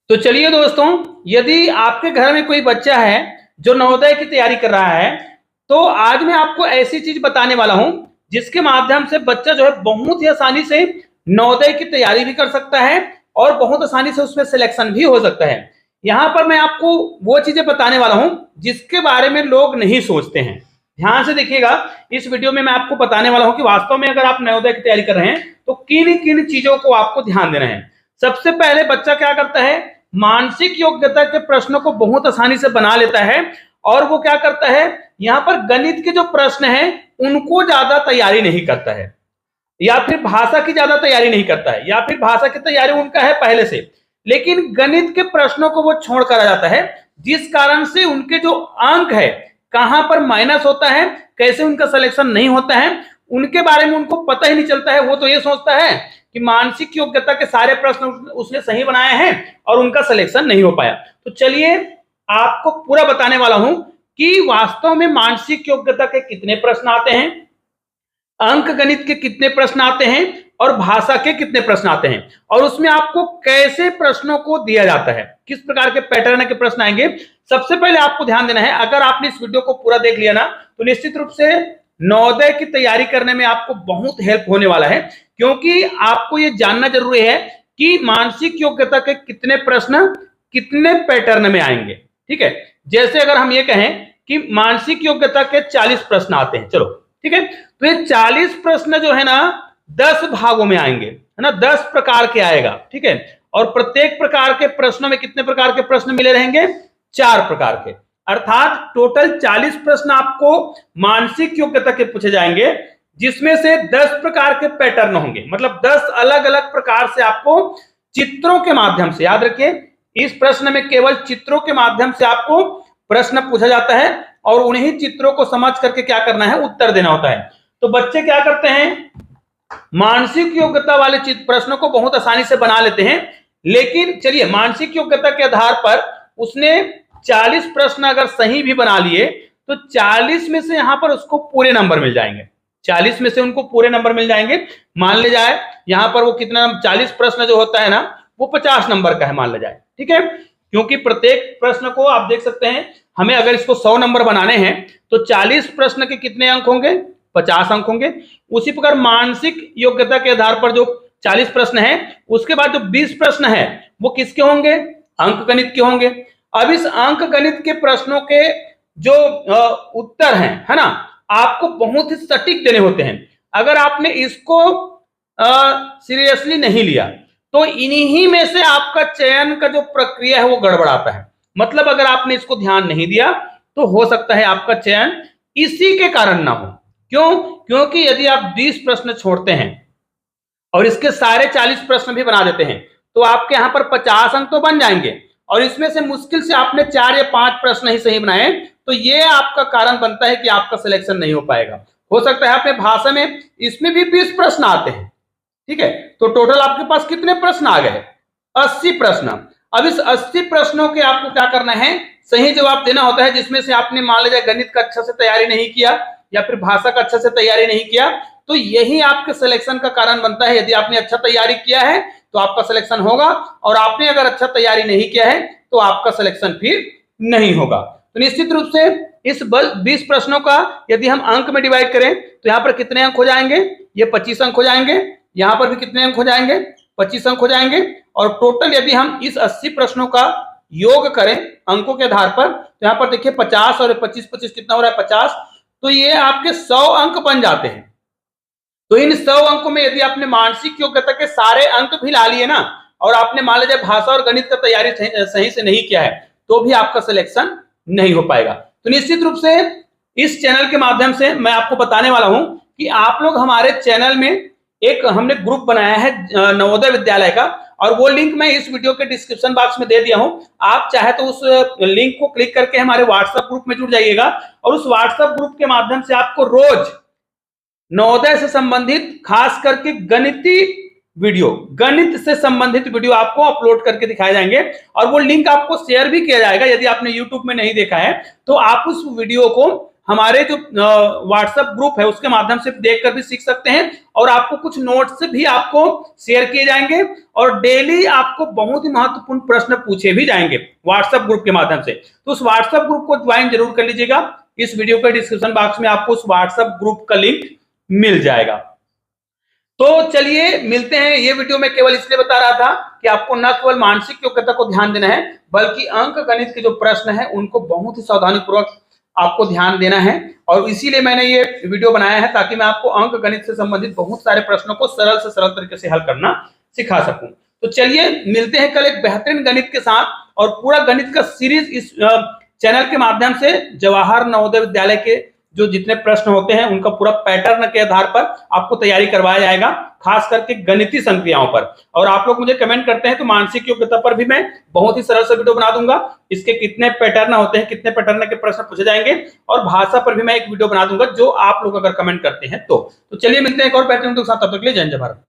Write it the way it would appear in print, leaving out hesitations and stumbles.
तो चलिए दोस्तों, यदि आपके घर में कोई बच्चा है जो नवोदय की तैयारी कर रहा है, तो आज मैं आपको ऐसी चीज बताने वाला हूं जिसके माध्यम से बच्चा जो है बहुत ही आसानी से नवोदय की तैयारी भी कर सकता है और बहुत आसानी से उसमें सिलेक्शन भी हो सकता है। यहां पर मैं आपको वो चीजें बताने वाला हूं जिसके बारे में लोग नहीं सोचते हैं। ध्यान से देखिएगा, इस वीडियो में मैं आपको बताने वाला हूं कि वास्तव में अगर आप नवोदय की तैयारी कर रहे हैं तो किन किन चीजों को आपको ध्यान देना है। सबसे पहले बच्चा क्या करता है, मानसिक योग्यता के प्रश्नों को बहुत आसानी से बना लेता है और वो क्या करता है, यहां पर गणित के जो प्रश्न हैं उनको ज्यादा तैयारी नहीं करता है या फिर भाषा की ज्यादा तैयारी नहीं करता है या फिर भाषा की तैयारी उनका है पहले से, लेकिन गणित के प्रश्नों को वो छोड़ कर आ जाता है, जिस कारण से उनके जो अंक है कहां पर माइनस होता है, कैसे उनका सिलेक्शन नहीं होता है, उनके बारे में उनको पता ही नहीं चलता है। वो तो ये सोचता है कि मानसिक योग्यता के सारे प्रश्न उसने सही बनाए हैं और उनका सिलेक्शन नहीं हो पाया। तो चलिए आपको पूरा बताने वाला हूं कि वास्तव में मानसिक योग्यता के कितने प्रश्न आते हैं, अंक गणित के कितने प्रश्न आते हैं और भाषा के कितने प्रश्न आते हैं और उसमें आपको कैसे प्रश्नों को दिया जाता है, किस प्रकार के पैटर्न के प्रश्न आएंगे। सबसे पहले आपको ध्यान देना है, अगर आपने इस वीडियो को पूरा देख लिया ना तो निश्चित रूप से नवोदय की तैयारी करने में आपको बहुत हेल्प होने वाला है, क्योंकि आपको यह जानना जरूरी है कि मानसिक योग्यता के कितने प्रश्न कितने पैटर्न में आएंगे। ठीक है, जैसे अगर हम ये कहें कि मानसिक योग्यता के 40 प्रश्न आते हैं, चलो ठीक है, तो ये 40 प्रश्न जो है ना 10 भागों में आएंगे, है ना, 10 प्रकार के आएगा। ठीक है, और प्रत्येक प्रकार के प्रश्नों में कितने प्रकार के प्रश्न मिले रहेंगे, 4 प्रकार के, अर्थात टोटल 40 प्रश्न आपको मानसिक योग्यता के पूछे जाएंगे, जिसमें से 10 प्रकार के पैटर्न होंगे, मतलब 10 अलग अलग प्रकार से आपको चित्रों के माध्यम से, याद रखिए इस प्रश्न में केवल चित्रों के माध्यम से आपको प्रश्न पूछा जाता है और उन्हीं चित्रों को समझ करके क्या करना है, उत्तर देना होता है। तो बच्चे क्या करते हैं, मानसिक योग्यता वाले प्रश्नों को बहुत आसानी से बना लेते हैं, लेकिन चलिए मानसिक योग्यता के आधार पर उसने 40 प्रश्न अगर सही भी बना लिए तो 40 में से यहां पर उसको पूरे नंबर मिल जाएंगे, 40 में से उनको पूरे नंबर मिल जाएंगे। मान ले जाए यहां पर वो कितना, 40 प्रश्न जो होता है ना वो 50 नंबर का है मान ले जाए। ठीक है, क्योंकि प्रत्येक प्रश्न को आप देख सकते हैं, हमें अगर इसको 100 नंबर बनाने हैं तो 40 प्रश्न के कितने अंक होंगे, 50 अंक होंगे। उसी प्रकार मानसिक योग्यता के आधार पर जो 40 प्रश्न है उसके बाद जो 20 प्रश्न है वो किसके होंगे, अंक गणित के होंगे। अब इस अंक गणित के प्रश्नों के जो उत्तर हैं, है ना, आपको बहुत ही सटीक देने होते हैं। अगर आपने इसको सीरियसली नहीं लिया तो इन्हीं में से आपका चयन का जो प्रक्रिया है वो गड़बड़ाता है। मतलब अगर आपने इसको ध्यान नहीं दिया तो हो सकता है आपका चयन इसी के कारण ना हो। क्यों, क्योंकि यदि आप 20 प्रश्न छोड़ते हैं और इसके सारे 40 प्रश्न भी बना देते हैं तो आपके यहां पर 50 अंक तो बन जाएंगे, और इसमें से मुश्किल से आपने 4 या 5 प्रश्न ही सही बनाए तो ये आपका कारण बनता है कि आपका सिलेक्शन नहीं हो पाएगा। हो सकता है आपने भाषा में इसमें भी 20 प्रश्न आते हैं, ठीक है, तो टोटल आपके पास कितने प्रश्न आ गए, 80 प्रश्न। अब इस 80 प्रश्नों के आपको क्या करना है, सही जवाब देना होता है, जिसमें से आपने मान लीजिए गणित का अच्छा से तैयारी नहीं किया या फिर भाषा का अच्छा से तैयारी नहीं किया तो यही आपके सिलेक्शन का कारण बनता है। यदि आपने अच्छा तैयारी किया है तो आपका सिलेक्शन होगा, और आपने अगर अच्छा तैयारी नहीं किया है तो आपका सिलेक्शन फिर नहीं होगा। तो निश्चित रूप से इस 20 प्रश्नों का यदि हम अंक में डिवाइड करें तो यहाँ पर कितने अंक हो जाएंगे, ये 25 अंक हो जाएंगे, यहां पर भी कितने अंक हो जाएंगे, 25 अंक हो जाएंगे, और टोटल यदि हम इस 80 प्रश्नों का योग करें अंकों के आधार पर तो यहां पर देखिए 50 और 25 कितना हो रहा है, 50, तो ये आपके 100 अंक बन जाते हैं। तो इन 100 अंकों में यदि आपने मानसिक योग्यता के सारे अंक भी ला लिए ना और आपने मान लीजिए भाषा और गणित का तैयारी सही से नहीं किया है तो भी आपका सिलेक्शन नहीं हो पाएगा। तो निश्चित रूप से इस चैनल के माध्यम से मैं आपको बताने वाला हूं कि आप लोग हमारे चैनल में एक हमने ग्रुप बनाया है नवोदय विद्यालय का, और वो लिंक मैं इस वीडियो के डिस्क्रिप्शन बॉक्स में दे दिया हूं। आप चाहे तो उस लिंक को क्लिक करके हमारे व्हाट्सएप ग्रुप में जुड़ जाइएगा, और उस व्हाट्सएप ग्रुप के माध्यम से आपको रोज नवोदय से संबंधित खास करके गणितीय वीडियो, गणित से संबंधित वीडियो आपको अपलोड करके दिखाए जाएंगे, और वो लिंक आपको शेयर भी किया जाएगा। यदि आपने यूट्यूब में नहीं देखा है तो आप उस वीडियो को हमारे जो व्हाट्सएप ग्रुप है उसके माध्यम से देखकर भी सीख सकते हैं, और आपको कुछ नोट्स भी आपको शेयर किए जाएंगे, और डेली आपको बहुत ही महत्वपूर्ण प्रश्न पूछे भी जाएंगे व्हाट्सएप ग्रुप के माध्यम से। तो उस व्हाट्सएप ग्रुप को ज्वाइन जरूर कर लीजिएगा। इस वीडियो के डिस्क्रिप्शन बॉक्स में आपको उस व्हाट्सएप ग्रुप का लिंक मिल जाएगा। तो चलिए मिलते हैं। ये वीडियो मैं केवल इसलिए बता रहा था कि आपको न केवल मानसिक योग्यता को ध्यान देना है, बल्कि अंक गणित के जो प्रश्न है उनको बहुत ही सावधानी पूर्वक आपको ध्यान देना है, और इसीलिए मैंने ये वीडियो बनाया है ताकि मैं आपको अंक गणित से संबंधित बहुत सारे प्रश्नों को सरल से सरल तरीके से हल करना सिखा सकूं। तो चलिए मिलते हैं कल एक बेहतरीन गणित के साथ, और पूरा गणित का सीरीज इस चैनल के माध्यम से जवाहर नवोदय विद्यालय के जो जितने प्रश्न होते हैं उनका पूरा पैटर्न के आधार पर आपको तैयारी करवाया जाएगा, खास करके गणितीय संक्रियाओं पर। और आप लोग मुझे कमेंट करते हैं तो मानसिक योग्यता पर भी मैं बहुत ही सरल से वीडियो बना दूंगा, इसके कितने पैटर्न होते हैं, कितने पैटर्न के प्रश्न पूछे जाएंगे, और भाषा पर भी मैं एक वीडियो बना दूंगा जो आप लोग अगर कमेंट करते हैं तो चलिए मिलते हैं एक और पैटर्न के साथ, तब तक के लिए जय हिंद जय भारत।